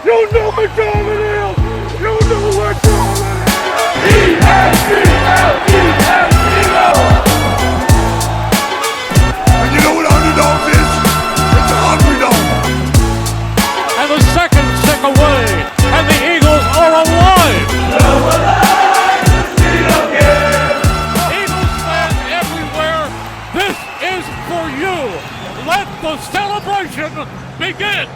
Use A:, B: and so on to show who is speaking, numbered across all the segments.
A: You know what time it is! You know what time it is! E-S-E-L-E-S-E-L! And you know what underdogs is? It's a hungry dog!
B: And the second tick away, and the Eagles are alive! Eagles fans everywhere, this is for you! Let the celebration begin!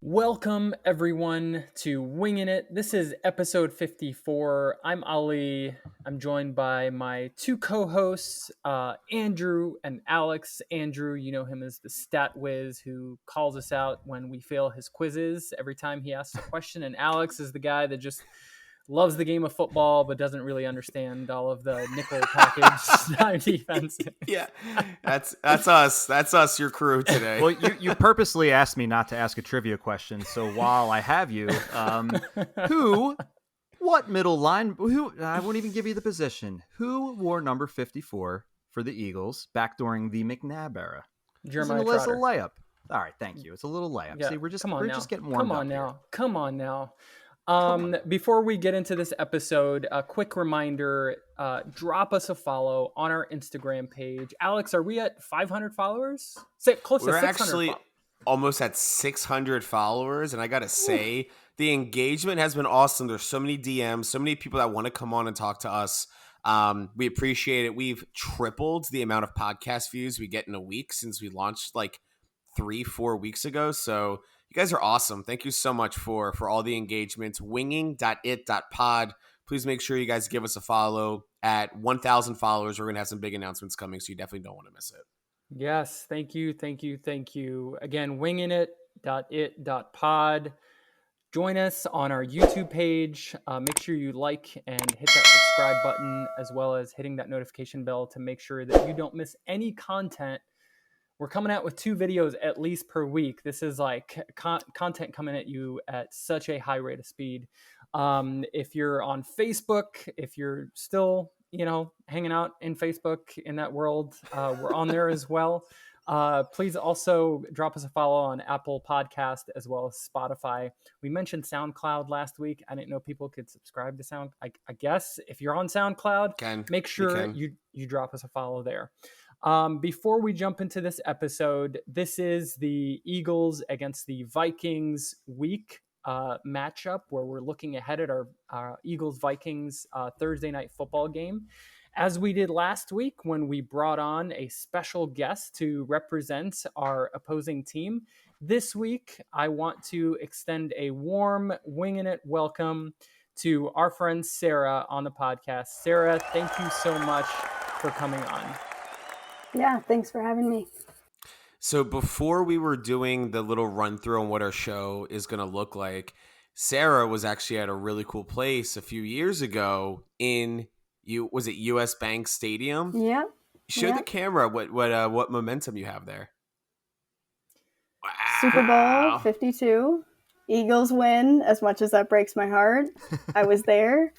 C: Welcome, everyone, to Wingin It. This is episode 54. I'm Ali. I'm joined by my two co-hosts, Andrew and Aleks. Andrew, you know him as the stat whiz who calls us out when we fail his quizzes every time he asks a question. And Aleks is the guy that just loves the game of football but doesn't really understand all of the nickel package defense.
D: Yeah, that's us. That's us, your crew today.
E: Well, you purposely asked me not to ask a trivia question, so while I have you, what middle line, I won't even give you the position. Who wore number 54 for the Eagles back during the McNabb era?
C: Jeremiah
E: It's a
C: Trotter.
E: little layup. All right, thank you. It's a little layup.
C: Yeah,
E: See, we're just getting warmed
C: Come
E: up
C: on
E: here.
C: now. Come on now. Before we get into this episode, a quick reminder, drop us a follow on our Instagram page. Aleks, are we at 500 followers? Close
D: We're
C: to 600.
D: actually almost at 600 followers, and I gotta say, the engagement has been awesome. There's so many DMs, so many people that want to come on and talk to us. We appreciate it. We've tripled the amount of podcast views we get in a week since we launched like 3-4 weeks ago. So you guys are awesome. Thank you so much for all the engagements. Winging.it.pod. Please make sure you guys give us a follow. At 1,000 followers, we're going to have some big announcements coming, so you definitely don't want to miss it.
C: Yes, thank you. Again, wingingit.it.pod. Join us on our YouTube page. Make sure you like and hit that subscribe button, as well as hitting that notification bell to make sure that you don't miss any content. We're coming out with 2 videos at least per week. This is like content coming at you at such a high rate of speed. If you're on Facebook, if you're still, hanging out in Facebook in that world, we're on there as well. Please also drop us a follow on Apple Podcast as well as Spotify. We mentioned SoundCloud last week. I didn't know people could subscribe to Sound. I guess if you're on SoundCloud, make sure you drop us a follow there. Before we jump into this episode, this is the Eagles against the Vikings week matchup where we're looking ahead at our Eagles-Vikings Thursday night football game. As we did last week when we brought on a special guest to represent our opposing team, this week I want to extend a warm Wingin' It welcome to our friend Sarah on the podcast. Sarah, thank you so much for coming on.
F: Yeah, thanks for having me.
D: So before we were doing the little run through on what our show is going to look like, Sarah was actually at a really cool place a few years ago in was it US Bank Stadium?
F: Yeah.
D: Show the camera what momentum you have there. Wow.
F: Super Bowl 52. Eagles win, as much as that breaks my heart. I was there.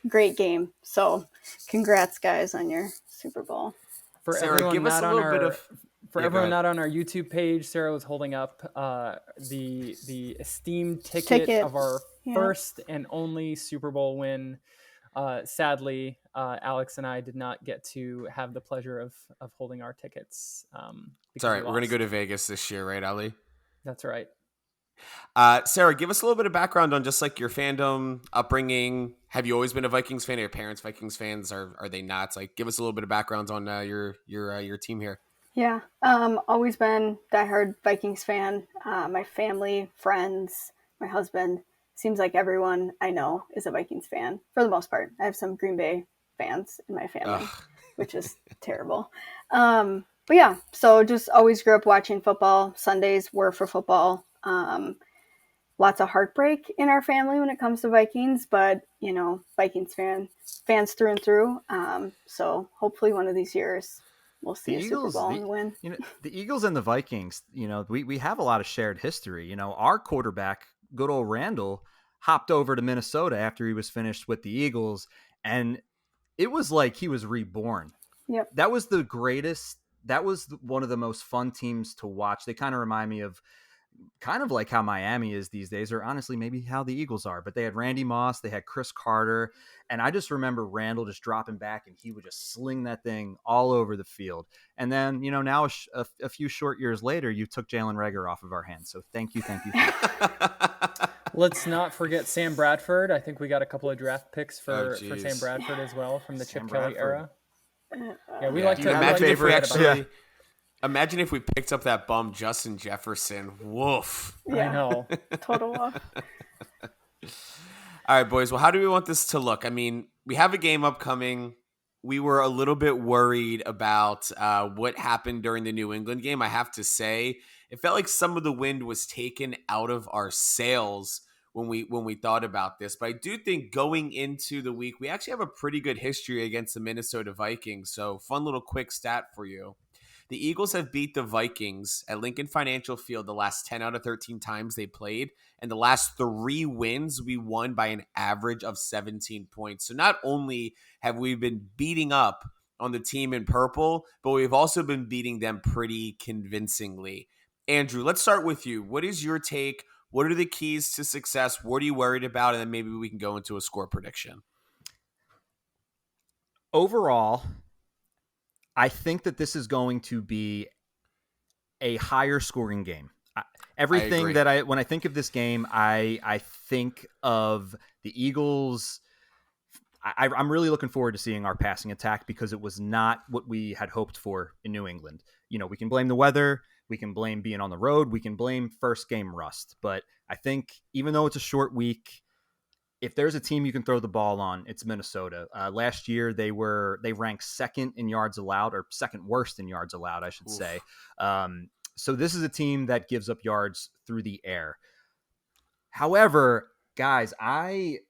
F: Great game. So congrats, guys, on your Super Bowl.
C: For
D: Sarah,
C: everyone
D: give us
C: not
D: a
C: on
D: little
C: our
D: bit of...
C: For everyone not on our YouTube page, Sarah was holding up the esteemed ticket of our first and only Super Bowl win. Sadly, Aleks and I did not get to have the pleasure of holding our tickets.
D: It's all right. We're going to go to Vegas this year, right, Ali?
C: That's right.
D: Sarah, give us a little bit of background on just like your fandom, upbringing. Have you always been a Vikings fan? Are your parents Vikings fans? Are they not? Like, give us a little bit of background on your team here.
F: Yeah, always been diehard Vikings fan. My family, friends, my husband, seems like everyone I know is a Vikings fan for the most part. I have some Green Bay fans in my family, which is terrible. But yeah, so just always grew up watching football. Sundays were for football. Lots of heartbreak in our family when it comes to Vikings, but Vikings fans through and through. So hopefully one of these years we'll see a Super Bowl and win.
E: The Eagles and the Vikings, we have a lot of shared history. Our quarterback, good old Randall, hopped over to Minnesota after he was finished with the Eagles, and it was like he was reborn.
F: Yep.
E: That was the greatest. That was one of the most fun teams to watch. They kind of remind me of kind of like how Miami is these days, or honestly, maybe how the Eagles are. But they had Randy Moss, they had Chris Carter, and I just remember Randall just dropping back and he would just sling that thing all over the field. And then, now a few short years later, you took Jalen Reagor off of our hands. So thank you.
C: Let's not forget Sam Bradford. I think we got a couple of draft picks for
D: geez.
C: Sam Bradford as well from the
E: Sam
C: Chip Kelly
E: Bradford.
C: era. Yeah, we like to
D: imagine if we
C: actually.
D: actually. Imagine if we picked up that bum Justin Jefferson. Woof.
C: I know.
F: Total off.
D: All right, boys. Well, how do we want this to look? I mean, we have a game upcoming. We were a little bit worried about what happened during the New England game. I have to say, it felt like some of the wind was taken out of our sails when we thought about this. But I do think going into the week, we actually have a pretty good history against the Minnesota Vikings. So, fun little quick stat for you. The Eagles have beat the Vikings at Lincoln Financial Field the last 10 out of 13 times they played. And the last 3 wins, we won by an average of 17 points. So not only have we been beating up on the team in purple, but we've also been beating them pretty convincingly. Andrew, let's start with you. What is your take? What are the keys to success? What are you worried about? And then maybe we can go into a score prediction.
E: Overall, I think that this is going to be a higher scoring game. Everything that when I think of this game, I think of the Eagles. I'm really looking forward to seeing our passing attack because it was not what we had hoped for in New England. We can blame the weather. We can blame being on the road. We can blame first game rust. But I think even though it's a short week, if there's a team you can throw the ball on, it's Minnesota. Last year, they ranked second in yards allowed, or second worst in yards allowed, I should say. So this is a team that gives up yards through the air. However, guys, I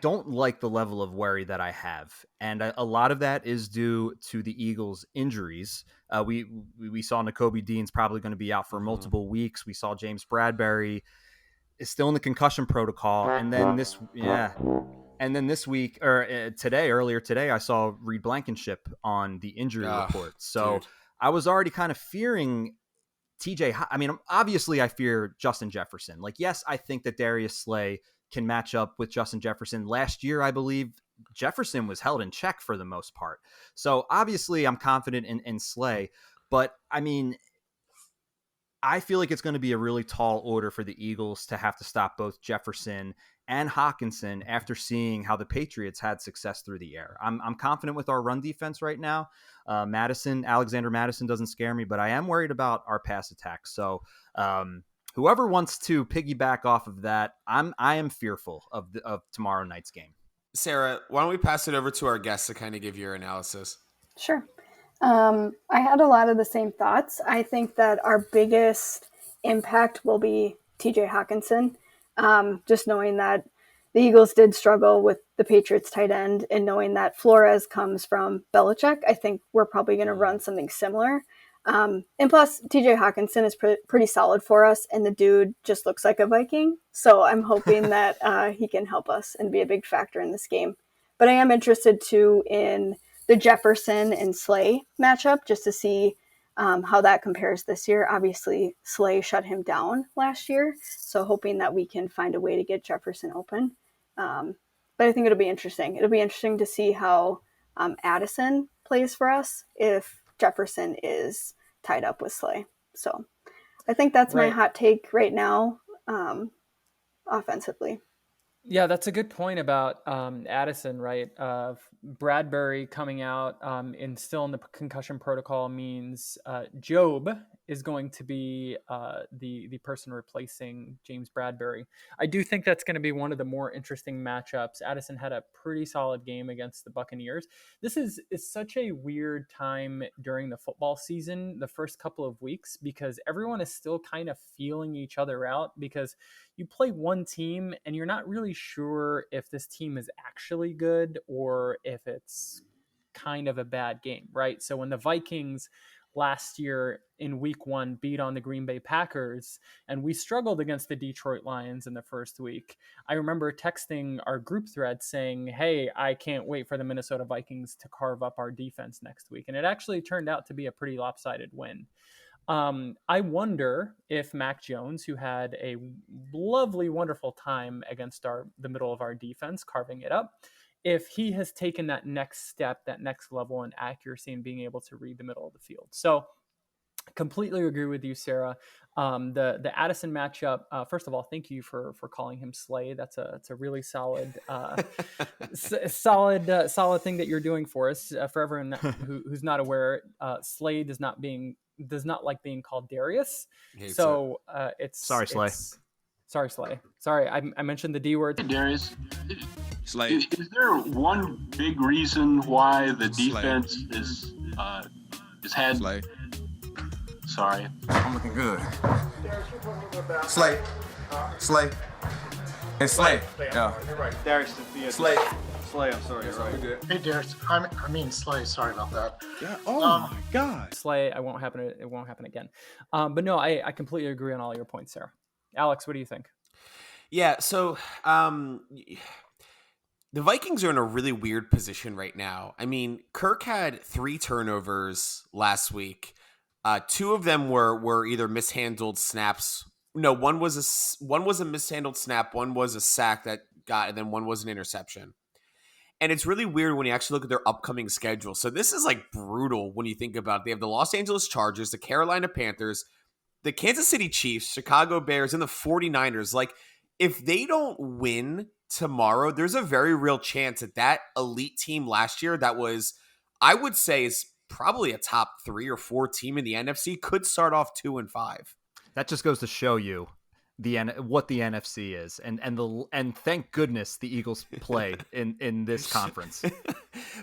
E: don't like the level of worry that I have. And a lot of that is due to the Eagles' injuries. We saw Nakobe Dean's probably going to be out for multiple weeks. We saw James Bradbury is still in the concussion protocol. And then this week, or earlier today, I saw Reed Blankenship on the injury report. So dude. I was already kind of fearing obviously I fear Justin Jefferson. Yes, I think that Darius Slay can match up with Justin Jefferson. Last year, I believe Jefferson was held in check for the most part. So obviously I'm confident in Slay, but I feel like it's going to be a really tall order for the Eagles to have to stop both Jefferson and Hawkinson after seeing how the Patriots had success through the air. I'm confident with our run defense right now. Alexander Madison doesn't scare me, but I am worried about our pass attack. So whoever wants to piggyback off of that, I am fearful of tomorrow night's game.
D: Sarah, why don't we pass it over to our guests to kind of give your analysis?
F: Sure. I had a lot of the same thoughts. I think that our biggest impact will be TJ Hawkinson. Just knowing that the Eagles did struggle with the Patriots tight end and knowing that Flores comes from Belichick, I think we're probably going to run something similar. And plus, TJ Hawkinson is pretty solid for us, and the dude just looks like a Viking. So I'm hoping that he can help us and be a big factor in this game. But I am interested, too, in the Jefferson and Slay matchup just to see how that compares this year. Obviously, Slay shut him down last year, so hoping that we can find a way to get Jefferson open. But I think it'll be interesting. It'll be interesting to see how Addison plays for us if Jefferson is tied up with Slay. So I think that's my hot take right now offensively.
C: Yeah, that's a good point about Addison, right? Bradbury coming out and still in the concussion protocol means Job is going to be the person replacing James Bradbury. I do think that's going to be one of the more interesting matchups. Addison had a pretty solid game against the Buccaneers. This is such a weird time during the football season, the first couple of weeks, because everyone is still kind of feeling each other out because you play one team and you're not really sure if this team is actually good or if it's kind of a bad game, right? So when the Vikings last year in week 1 beat on the Green Bay Packers and we struggled against the Detroit Lions in the first week, I remember texting our group thread saying, hey, I can't wait for the Minnesota Vikings to carve up our defense next week. And it actually turned out to be a pretty lopsided win. I wonder if Mac Jones, who had a lovely, wonderful time against the middle of our defense, carving it up, if he has taken that next step, that next level in accuracy and being able to read the middle of the field. So completely agree with you, Sarah. The Addison matchup. First of all, thank you for calling him Slay. That's a really solid solid thing that you're doing for us. For everyone who's not aware, Slay does not like being called Darius. So it's
E: sorry, Slay.
C: Sorry, Slay. Sorry, I mentioned the D word.
G: Darius,
H: Slay.
G: is there one big reason why the defense is had?
H: Slay.
G: Sorry.
H: I'm looking good. Slay. Slay. It's Slay. Yeah.
I: You're right. Darius,
H: Slay.
I: Slay, I'm sorry. You're right.
J: Hey, Darius. I mean, Slay. Sorry about that.
H: Yeah. Oh my God.
C: Slay. It won't happen again. But no, I completely agree on all your points, Sarah. Alex, what do you think?
D: Yeah. So, the Vikings are in a really weird position right now. I mean, Kirk had 3 turnovers last week. 2 of them were either mishandled snaps. No, one was a mishandled snap. One was a sack that got, and then one was an interception. And it's really weird when you actually look at their upcoming schedule. So this is like brutal when you think about it. They have the Los Angeles Chargers, the Carolina Panthers, the Kansas City Chiefs, Chicago Bears, and the 49ers. Like, if they don't win tomorrow, there's a very real chance that elite team last year that was, I would say, is probably a top 3 or 4 team in the NFC could start off 2-5.
E: That just goes to show you what the NFC is, and thank goodness the Eagles play in this conference.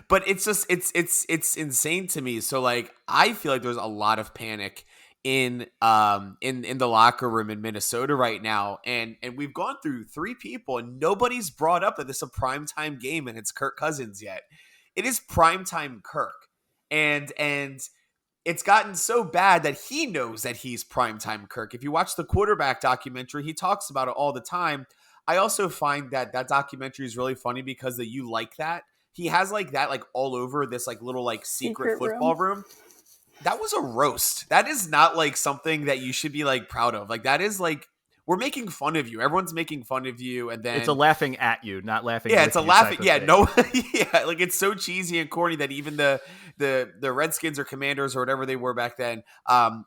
D: But it's just it's insane to me. So like, I feel like there's a lot of panic in the locker room in Minnesota right now, and we've gone through 3 people, and nobody's brought up that this is a primetime game and it's Kirk Cousins yet. It is primetime Kirk. And it's gotten so bad that he knows that he's primetime Kirk. If you watch the quarterback documentary, he talks about it all the time. I also find that documentary is really funny because you like that. He has like that like all over this like little like secret football room. That was a roast. That is not like something that you should be like proud of. Like, that is like, we're making fun of you. Everyone's making fun of you, and then
E: it's a laughing at you, not laughing.
D: Yeah,
E: with
D: it's a
E: you
D: laughing.
E: type of
D: Yeah,
E: thing.
D: no, yeah, like it's so cheesy and corny that even the Redskins or Commanders or whatever they were back then,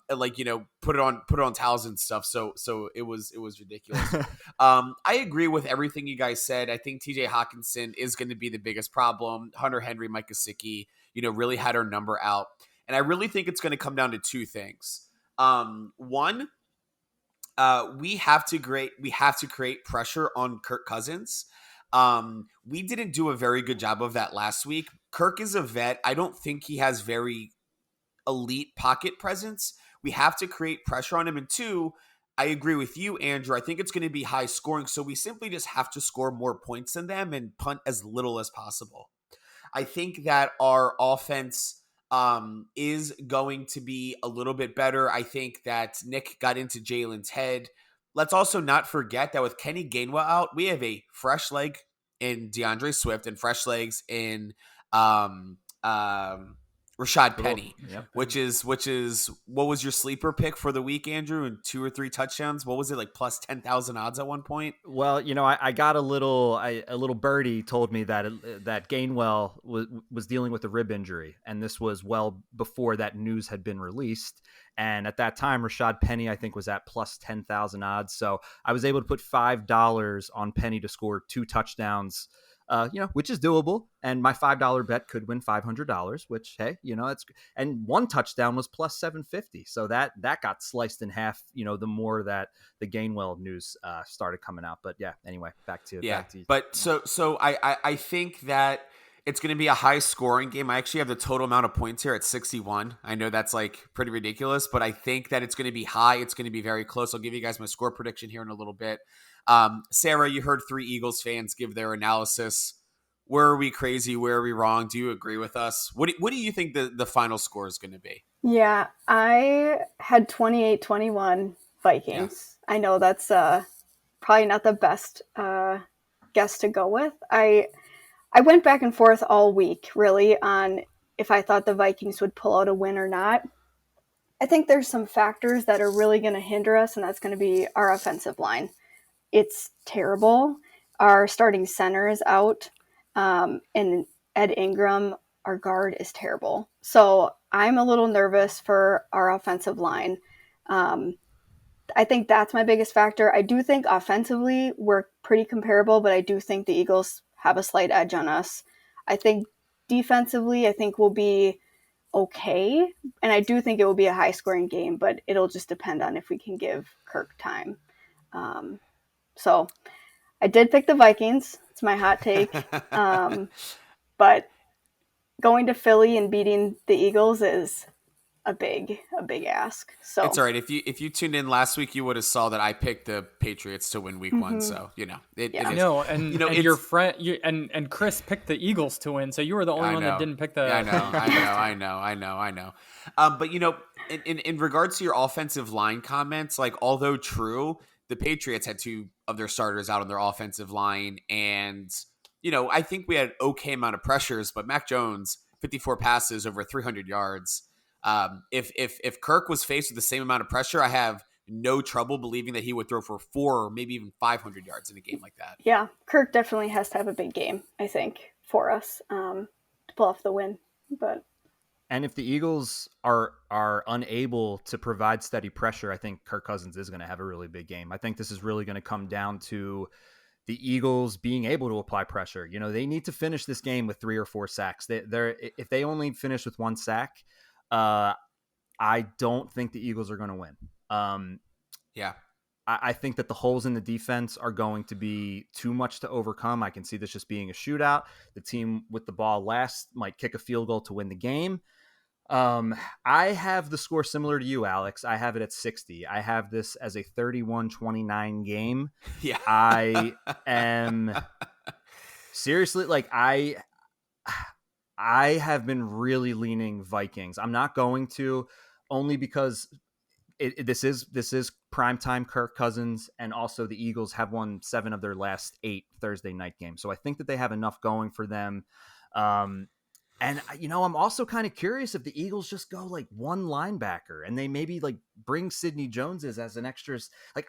D: like, you know, put it on towels and stuff. So it was ridiculous. I agree with everything you guys said. I think T.J. Hawkinson is going to be the biggest problem. Hunter Henry, Mike Gesicki, you know, really had our number out, and I really think it's going to come down to 2 things. One. We have to create pressure on Kirk Cousins. We didn't do a very good job of that last week. Kirk is a vet. I don't think he has very elite pocket presence. We have to create pressure on him. And 2, I agree with you, Andrew. I think it's going to be high scoring. So we simply just have to score more points than them and punt as little as possible. I think that our offense is going to be a little bit better. I think that Nick got into Jalen's head. Let's also not forget that with Kenny Gainwell out, we have a fresh leg in DeAndre Swift and fresh legs in Rashad Penny, which is what was your sleeper pick for the week, Andrew? And 2 or 3 touchdowns. What was it, like plus 10,000 odds at one point?
E: Well, you know, I got a little birdie told me that Gainwell was dealing with a rib injury, and this was well before that news had been released. And at that time, Rashad Penny, I think, was at plus 10,000 odds. So I was able to put $5 on Penny to score 2 touchdowns. You know, which is doable. And my $5 bet could win $500, which, hey, you know, that's, and 1 touchdown was plus 750. So that got sliced in half, you know, the more that the Gainwell news started coming out. But yeah, anyway, back to
D: but so I think that it's going to be a high scoring game. I actually have the total amount of points here at 61. I know that's like pretty ridiculous, but I think that it's going to be high. It's going to be very close. I'll give you guys my score prediction here in a little bit. Sarah, you heard 3 Eagles fans give their analysis. Where are we crazy? Where are we wrong? Do you agree with us? What do you think the final score is going to be?
F: Yeah, I had 28-21 Vikings. Yeah. I know that's probably not the best guess to go with. I went back and forth all week, really, on if I thought the Vikings would pull out a win or not. I think there's some factors that are really going to hinder us, and that's going to be our offensive line. It's terrible. Our starting center is out, and Ed Ingram, our guard, is terrible. So I'm a little nervous for our offensive line. I think that's my biggest factor. I do think offensively we're pretty comparable, but I do think the Eagles have a slight edge on us. I think defensively, I think we'll be okay, and I do think it will be a high-scoring game, but it'll just depend on if we can give Kirk time. So I did pick the Vikings. It's my hot take. But going to Philly and beating the Eagles is a big ask. So
D: it's all right. If you tuned in last week, you would have saw that I picked the Patriots to win Week 1. So it is.
C: No, and your friend and Chris picked the Eagles to win. So you were the only one that didn't pick the.
D: I know. But in regards to your offensive line comments, like although true, the Patriots had 2 of their starters out on their offensive line, and I think we had okay amount of pressures, but Mac Jones 54 passes over 300 yards. If Kirk was faced with the same amount of pressure, I have no trouble believing that he would throw for 4 or maybe even 500 yards in a game like that.
F: Yeah, Kirk definitely has to have a big game, I think, for us to pull off the win.
E: And if the Eagles are unable to provide steady pressure, I think Kirk Cousins is going to have a really big game. I think this is really going to come down to the Eagles being able to apply pressure. They need to finish this game with 3 or 4 sacks. If they only finish with 1 sack, I don't think the Eagles are going to win. I think that the holes in the defense are going to be too much to overcome. I can see this just being a shootout. The team with the ball last might kick a field goal to win the game. I have the score similar to you, Alex. I have it at 60. I have this as a 31-29 game.
D: Yeah.
E: I am seriously, like, I have been really leaning Vikings. I'm not going to, only because this is primetime Kirk Cousins, and also the Eagles have won 7 of their last 8 Thursday night games. So I think that they have enough going for them. And I'm also kind of curious if the Eagles just go like 1 linebacker and they maybe like bring Sidney Jones as an extra. Like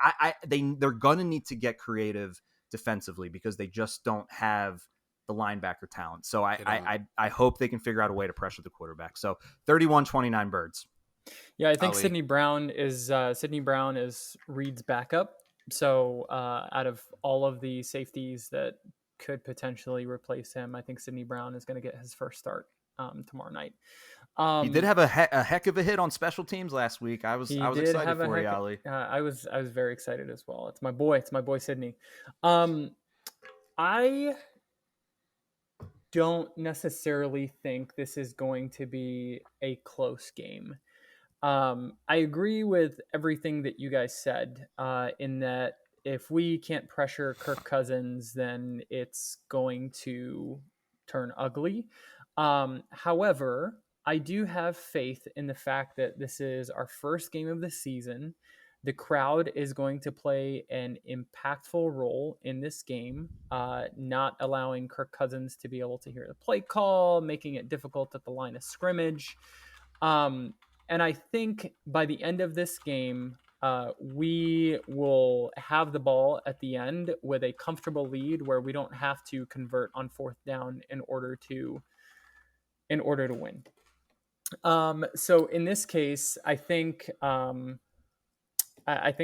E: they're gonna need to get creative defensively because they just don't have the linebacker talent. So I hope they can figure out a way to pressure the quarterback. So 31-29 Birds.
C: Yeah, I think Sidney Brown is Reed's backup. So out of all of the safeties that could potentially replace him, I think Sidney Brown is going to get his first start tomorrow night.
E: He did have a heck of a hit on special teams last week. I was excited for you, Ali.
C: I was very excited as well. It's my boy Sidney. I don't necessarily think this is going to be a close game. I agree with everything that you guys said, in that if we can't pressure Kirk Cousins, then it's going to turn ugly. However, I do have faith in the fact that this is our first game of the season. The crowd is going to play an impactful role in this game, not allowing Kirk Cousins to be able to hear the play call, making it difficult at the line of scrimmage. And I think by the end of this game, we will have the ball at the end with a comfortable lead where we don't have to convert on 4th down in order to win. So in this case, I think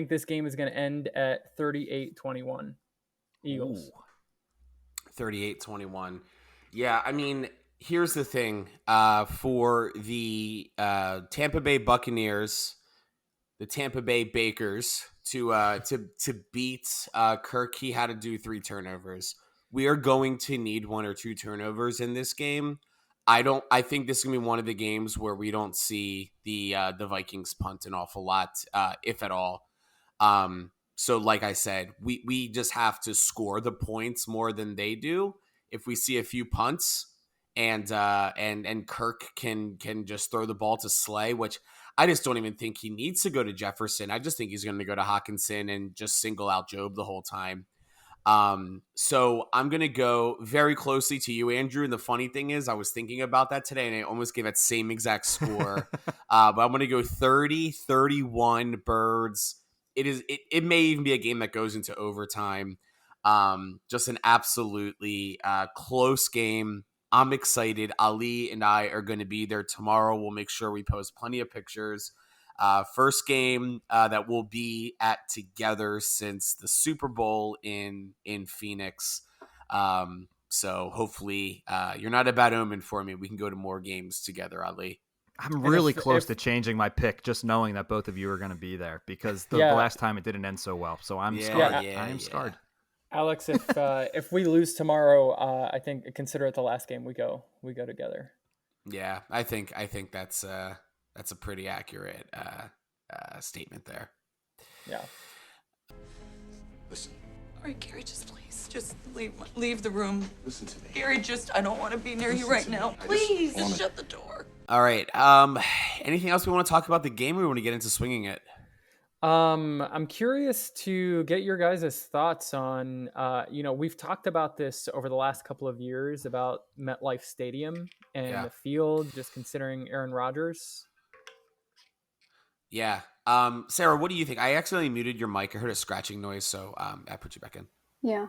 C: this game is going to end at 38-21 Eagles.
D: 38-21. Yeah, I mean, here's the thing. For the Tampa Bay Buccaneers, the Tampa Bay Bakers, to beat Kirk, he had to do 3 turnovers. We are going to need 1 or 2 turnovers in this game. I think this is gonna be one of the games where we don't see the Vikings punt an awful lot, if at all. So like I said, we just have to score the points more than they do. If we see a few punts and Kirk can just throw the ball to Slay, which I just don't even think he needs to go to Jefferson. I just think he's going to go to Hawkinson and just single out Job the whole time. So I'm going to go very closely to you, Andrew. And the funny thing is, I was thinking about that today and I almost gave that same exact score. But I'm going to go 30-31 Birds. It may even be a game that goes into overtime. Just an absolutely close game. I'm excited. Ali and I are going to be there tomorrow. We'll make sure we post plenty of pictures. First game that we'll be at together since the Super Bowl in Phoenix. So hopefully you're not a bad omen for me. We can go to more games together, Ali.
E: I'm really close to changing my pick, just knowing that both of you are going to be there because the last time it didn't end so well. So I'm scarred. I am scarred.
C: Alex, if we lose tomorrow, I think consider it the last game we go together.
D: Yeah, I think that's a pretty accurate statement there.
C: Yeah.
K: Listen. All right, Gary, just leave the room. Listen to me. Gary, I don't want to be near you right now. Please, just shut the door.
D: All right. Anything else we want to talk about the game, or we want to get into swinging it?
C: I'm curious to get your guys' thoughts on, we've talked about this over the last couple of years about MetLife Stadium and the field, just considering Aaron Rodgers.
D: Yeah. Sarah, what do you think? I accidentally muted your mic. I heard a scratching noise, so I put you back in.
F: Yeah.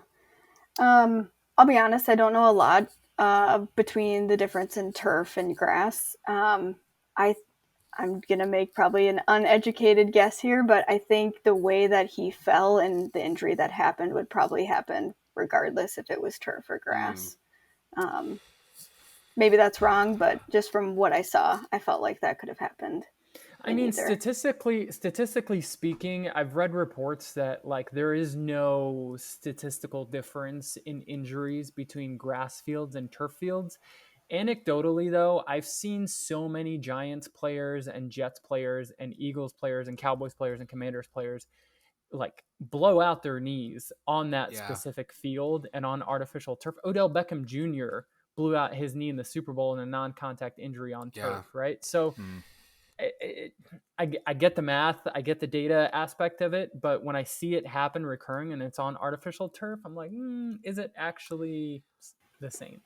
F: I'll be honest, I don't know a lot between the difference in turf and grass. I'm going to make probably an uneducated guess here, but I think the way that he fell and the injury that happened would probably happen regardless if it was turf or grass. Maybe that's wrong, but just from what I saw, I felt like that could have happened.
C: I mean, statistically speaking, I've read reports that there is no statistical difference in injuries between grass fields and turf fields. Anecdotally, though, I've seen so many Giants players and Jets players and Eagles players and Cowboys players and Commanders players blow out their knees on that specific field and on artificial turf. Odell Beckham Jr. blew out his knee in the Super Bowl in a non-contact injury on turf, right? So I get the math, I get the data aspect of it, but when I see it happen recurring and it's on artificial turf, I'm like, is it actually the same?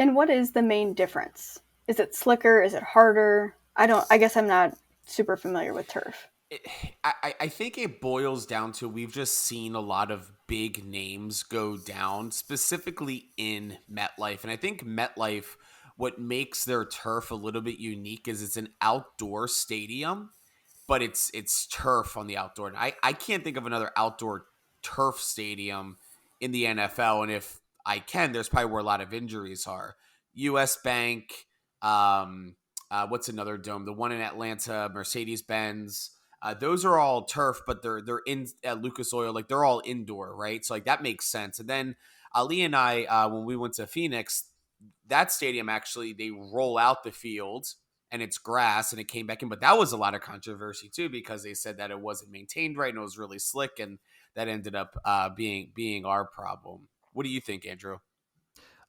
F: And what is the main difference? Is it slicker? Is it harder? I guess I'm not super familiar with turf.
D: I think it boils down to we've just seen a lot of big names go down, specifically in MetLife. And I think MetLife, what makes their turf a little bit unique is it's an outdoor stadium, but it's turf on the outdoor. And I can't think of another outdoor turf stadium in the NFL. And if I can, there's probably where a lot of injuries are. US Bank, what's another dome? The one in Atlanta, Mercedes-Benz. Those are all turf, but they're in at Lucas Oil. They're all indoor, right? So that makes sense. And then Ali and I, when we went to Phoenix, that stadium actually, they roll out the field and it's grass and it came back in. But that was a lot of controversy too, because they said that it wasn't maintained right and it was really slick, and that ended up being our problem. What do you think, Andrew?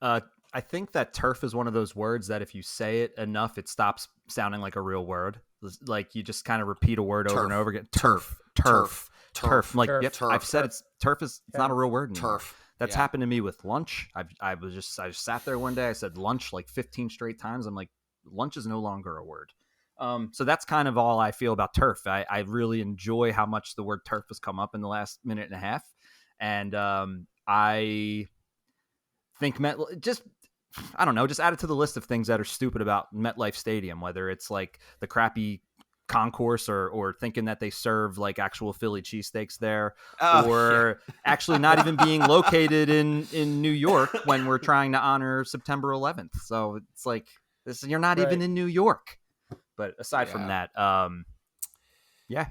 E: I think that turf is one of those words that if you say it enough, it stops sounding like a real word. You just kind of repeat a word over and over again. Turf. I've said turf is not a real word anymore.
D: Turf.
E: That's happened to me with lunch. I just sat there one day. I said lunch 15 straight times. I'm like, lunch is no longer a word. So that's kind of all I feel about turf. I really enjoy how much the word turf has come up in the last minute and a half. And I think just add it to the list of things that are stupid about MetLife Stadium, whether it's the crappy concourse or thinking that they serve actual Philly cheesesteaks there, or actually not even being located in New York when we're trying to honor September 11th. So it's you're not even in New York. But aside from that,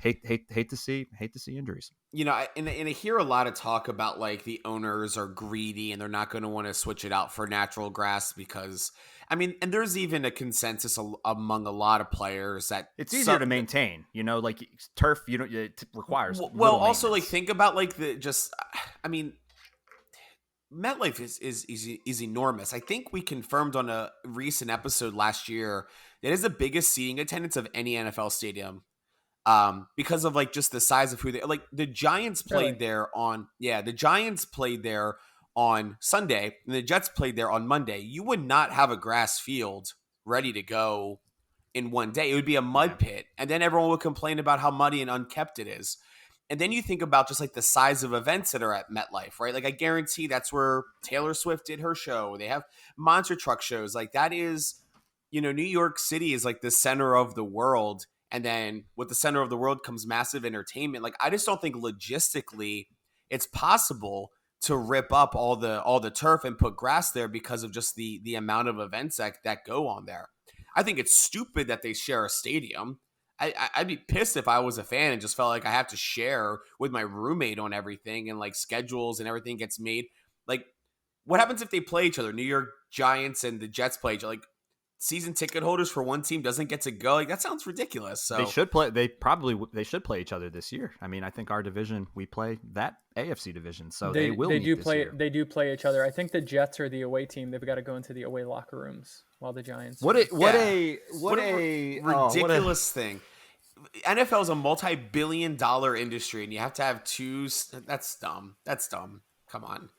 E: hate to see injuries.
D: And I hear a lot of talk about the owners are greedy and they're not going to want to switch it out for natural grass because, and there's even a consensus among a lot of players that
E: it's easier to maintain. Turf, it requires.
D: Well, also think about MetLife is enormous. I think we confirmed on a recent episode last year that is the biggest seating attendance of any NFL stadium. because of like just the size of who they like. The Giants played there on the Giants played there on Sunday, and the Jets played there on Monday. You would not have a grass field ready to go in one day. It would be a mud pit, and then everyone would complain about how muddy and unkept it is. And then you think about just like the size of events that are at MetLife, right? Like I guarantee that's where Taylor Swift did her show. They have monster truck shows. Like that is, New York City is like the center of the world. And then with the center of the world comes massive entertainment. Like I just don't think logistically it's possible to rip up all the turf and put grass there because of just the amount of events that go on there. I think it's stupid that they share a stadium. I'd be pissed if I was a fan and just felt like I have to share with my roommate on everything and like schedules and everything gets made. Like, what happens if they play each other? New York Giants and the Jets play each other. Like, season ticket holders for one team doesn't get to go. Like, that sounds ridiculous. So
E: they should play. They should play each other this year. I mean, I think our division, we play that AFC division, so they will. They do
C: play.
E: Year.
C: They do play each other. I think the Jets are the away team. They've got to go into the away locker rooms while the Giants.
D: What a ridiculous thing. NFL is a multi-billion-dollar industry, and you have to have two. That's dumb. Come on.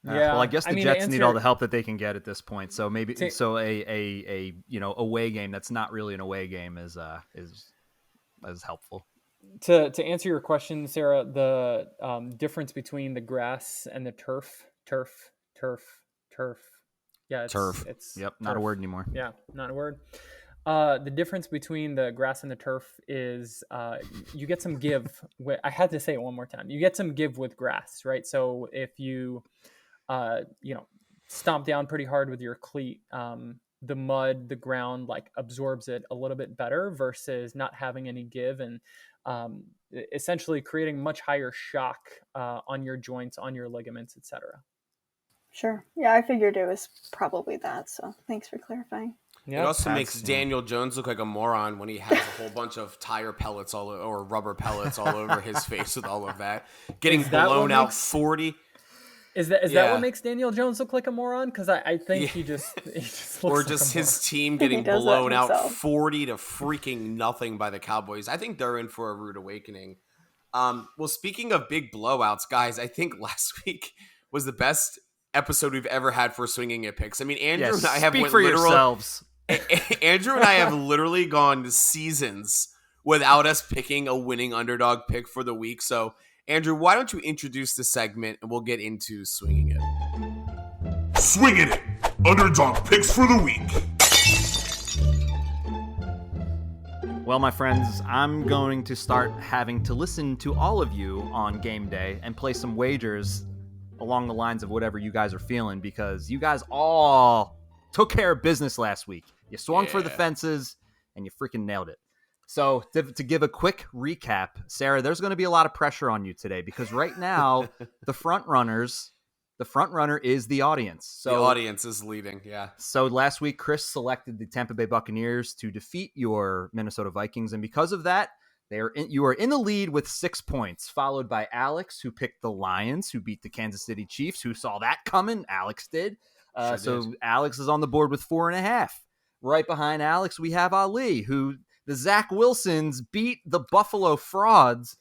E: Yeah. Well, I guess the Jets need all the help that they can get at this point. So maybe a away game that's not really an away game is helpful.
C: To answer your question, Sarah, the difference between the grass and the turf. Yeah,
E: turf.
C: It's
E: not a word anymore.
C: Yeah, not a word. The difference between the grass and the turf is you get some give. I had to say it one more time. You get some give with grass, right? So if you, stomp down pretty hard with your cleat, the mud, the ground like absorbs it a little bit better versus not having any give and essentially creating much higher shock on your joints, on your ligaments, etc.
F: Sure. Yeah, I figured it was probably that. So thanks for clarifying.
D: Yep. It also makes Daniel Jones look like a moron when he has a whole bunch of tire pellets or rubber pellets all over his face with all of that. Getting blown out 40.
C: Is that what makes Daniel Jones look like a moron? Because I think he just looks
D: or
C: like
D: just his team getting blown out 40 to freaking nothing by the Cowboys. I think they're in for a rude awakening. Well, speaking of big blowouts, guys, I think last week was the best episode we've ever had for Swinging It picks. I mean, Andrew and I have
E: speak for yourselves.
D: Andrew and I have literally gone seasons without us picking a winning underdog pick for the week. So, Andrew, why don't you introduce the segment and we'll get into Swinging It.
A: Swinging It, underdog picks for the week.
E: Well, my friends, I'm going to start having to listen to all of you on game day and play some wagers along the lines of whatever you guys are feeling because you guys all took care of business last week. You swung for the fences, and you freaking nailed it. So to give a quick recap, Sarah, there's going to be a lot of pressure on you today because right now, the front runner is the audience. So
D: the audience is leading, yeah.
E: So last week, Chris selected the Tampa Bay Buccaneers to defeat your Minnesota Vikings, and because of that, you are in the lead with 6 points, followed by Aleks, who picked the Lions, who beat the Kansas City Chiefs, who saw that coming. Aleks did. So Aleks is on the board with 4.5. Right behind Aleks, we have Ali, who the Zach Wilsons beat the Buffalo Frauds,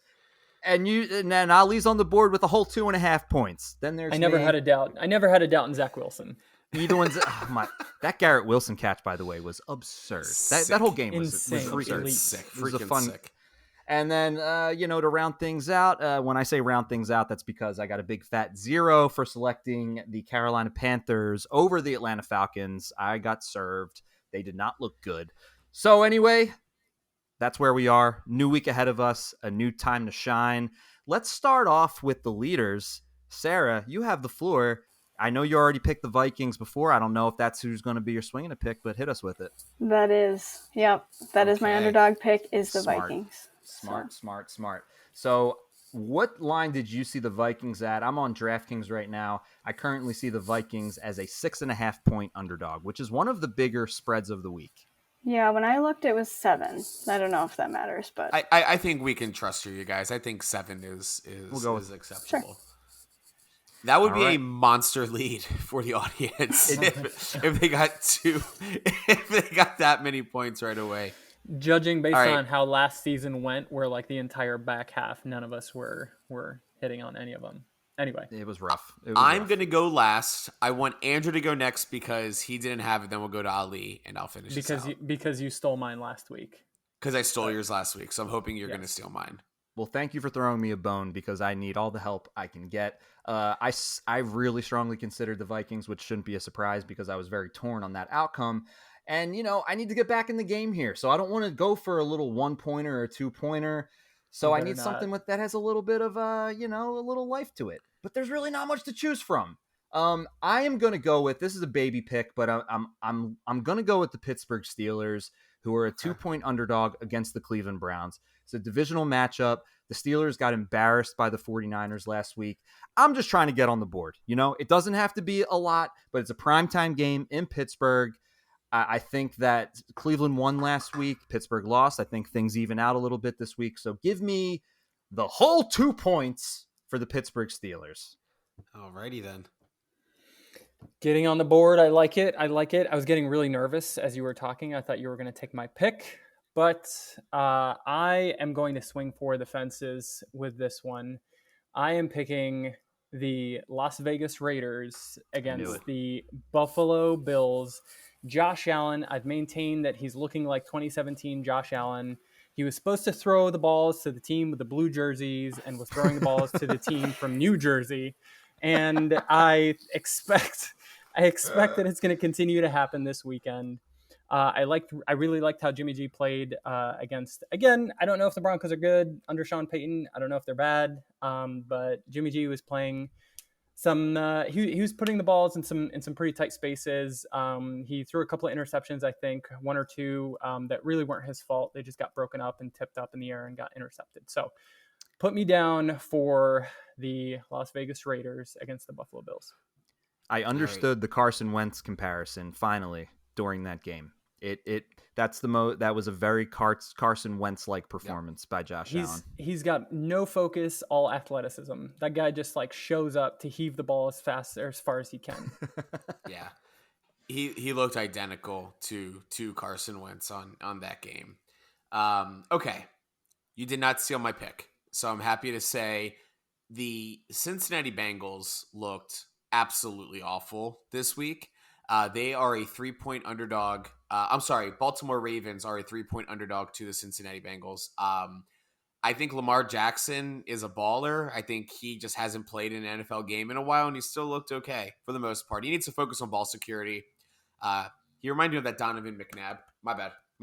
E: and then Ali's on the board with a whole 2.5 points. Then there's
C: I never had a doubt in Zach Wilson.
E: Neither one's that Garrett Wilson catch, by the way, was absurd. That whole game was absurd.
D: Sick.
E: It was a fun. Sick. And then, to round things out, when I say round things out, that's because I got a big fat 0 for selecting the Carolina Panthers over the Atlanta Falcons. I got served. They did not look good. So anyway, that's where we are. New week ahead of us, a new time to shine. Let's start off with the leaders. Sarah, you have the floor. I know you already picked the Vikings before. I don't know if that's who's going to be your swinging a pick, but hit us with it.
F: That is my underdog pick is the Vikings.
E: Smart. So what line did you see the Vikings at? I'm on DraftKings right now. I currently see the Vikings as a 6.5 point underdog, which is one of the bigger spreads of the week.
F: Yeah, when I looked, it was 7. I don't know if that matters, but
D: I think we can trust you guys. I think 7 is acceptable.
F: Sure.
D: That would be a monster lead for the audience if they got that many points right away.
C: Judging based
D: All right.
C: on how last season went, where like the entire back half, none of us were hitting on any of them. Anyway,
E: It was rough.
D: I'm going to go last. I want Andrew to go next because he didn't have it. Then we'll go to Ali, and I'll finish
C: because you stole mine last week.
D: Because I stole yours last week, so I'm hoping you're going to steal mine.
E: Well, thank you for throwing me a bone because I need all the help I can get. I really strongly considered the Vikings, which shouldn't be a surprise because I was very torn on that outcome. And, I need to get back in the game here. So I don't want to go for a little 1-pointer or 2-pointer. So I need something that has a little bit of, a little life to it. But there's really not much to choose from. I am going to go with, this is a baby pick, but I'm going to go with the Pittsburgh Steelers, who are a 2-point underdog against the Cleveland Browns. It's a divisional matchup. The Steelers got embarrassed by the 49ers last week. I'm just trying to get on the board. It doesn't have to be a lot, but it's a primetime game in Pittsburgh. I think that Cleveland won last week. Pittsburgh lost. I think things even out a little bit this week. So give me the whole 2 points for the Pittsburgh Steelers.
D: Alrighty then.
C: Getting on the board. I like it. I was getting really nervous as you were talking. I thought you were going to take my pick, but I am going to swing for the fences with this one. I am picking the Las Vegas Raiders against the Buffalo Bills. Josh Allen, I've maintained that he's looking like 2017 Josh Allen. He was supposed to throw the balls to the team with the blue jerseys and was throwing the balls to the team from New Jersey. And I expect that it's going to continue to happen this weekend. I really liked how Jimmy G played against, again, I don't know if the Broncos are good under Sean Payton. I don't know if they're bad. But Jimmy G was playing he was putting the balls in some pretty tight spaces. He threw a couple of interceptions, I think 1 or 2 that really weren't his fault. They just got broken up and tipped up in the air and got intercepted. So put me down for the Las Vegas Raiders against the Buffalo Bills.
E: I understood the Carson Wentz comparison finally during that game. That was a very Carson Wentz-like performance by Josh Allen.
C: He's got no focus, all athleticism. That guy just shows up to heave the ball as fast or as far as he can.
D: Yeah. He looked identical to Carson Wentz on that game. Okay. You did not steal my pick. So I'm happy to say the Cincinnati Bengals looked absolutely awful this week. They are a 3-point underdog. Baltimore Ravens are a 3-point underdog to the Cincinnati Bengals. I think Lamar Jackson is a baller. I think he just hasn't played in an NFL game in a while, and he still looked okay for the most part. He needs to focus on ball security. He reminded me of that Donovan McNabb. My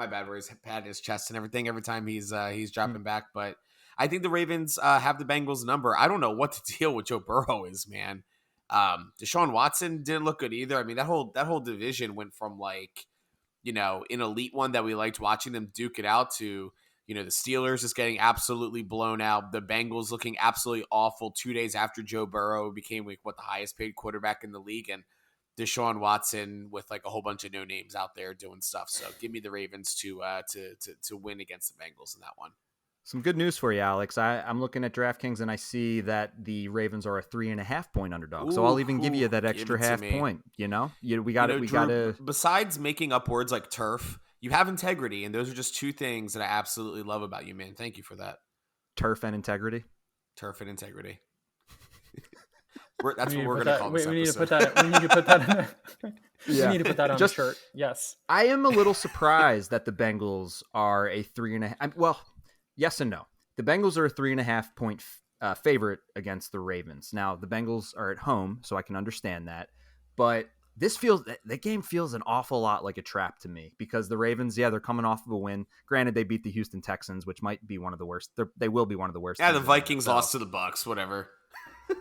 D: bad, where he's patting his chest and everything every time he's dropping back. But I think the Ravens have the Bengals number. I don't know what the deal with Joe Burrow is, man. Deshaun Watson didn't look good either. I mean, that whole division went from an elite one that we liked watching them duke it out to, the Steelers just getting absolutely blown out. The Bengals looking absolutely awful 2 days after Joe Burrow became the highest paid quarterback in the league, and Deshaun Watson with a whole bunch of no names out there doing stuff. So give me the Ravens to win against the Bengals in that one.
E: Some good news for you, Alex. I'm looking at DraftKings and I see that the Ravens are a 3.5-point underdog. So I'll even give you that extra half point. We got to.
D: Besides making up words like turf, you have integrity, and those are just 2 things that I absolutely love about you, man. Thank you for that.
E: Turf and integrity.
D: Turf and integrity. That's what we're going to call this episode.
C: We need to put that. We need to put that. We need to put that on the shirt. Yes.
E: I am a little surprised that the Bengals are a 3.5. Well. Yes and no. The Bengals are a 3.5-point favorite against the Ravens. Now, the Bengals are at home, so I can understand that. But that game feels an awful lot like a trap to me because the Ravens, they're coming off of a win. Granted, they beat the Houston Texans, which might be one of the worst. They will be one of the worst.
D: Yeah, the Vikings lost to the Bucks, whatever.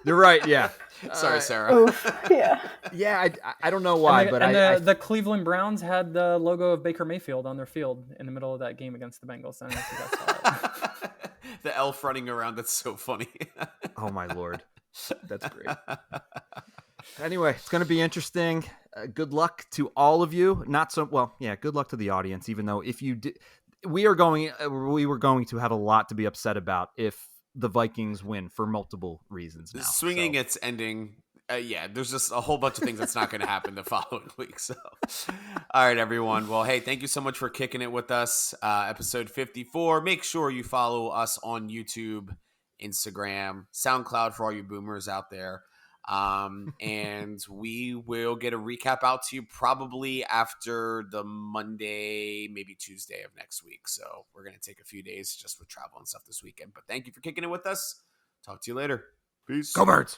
E: You're right, yeah.
D: Sorry, Sarah.
F: Yeah.
E: Yeah, I don't know why,
C: the Cleveland Browns had the logo of Baker Mayfield on their field in the middle of that game against the Bengals. I don't know if you guys saw it.
D: The elf running around, that's so funny.
E: Oh, my Lord. That's great. Anyway, it's going to be interesting. Good luck to all of you. Good luck to the audience, even though if you did, we were going to have a lot to be upset about if the Vikings win for multiple reasons now.
D: Swinging It's ending yeah, there's just a whole bunch of things that's not going to happen the following week. So, all right, everyone. Well, hey, thank you so much for kicking it with us. Episode 54. Make sure you follow us on YouTube, Instagram, SoundCloud for all you boomers out there. And we will get a recap out to you probably after the Monday, maybe Tuesday of next week. So we're going to take a few days just with travel and stuff this weekend. But thank you for kicking it with us. Talk to you later. Peace.
E: Go Birds.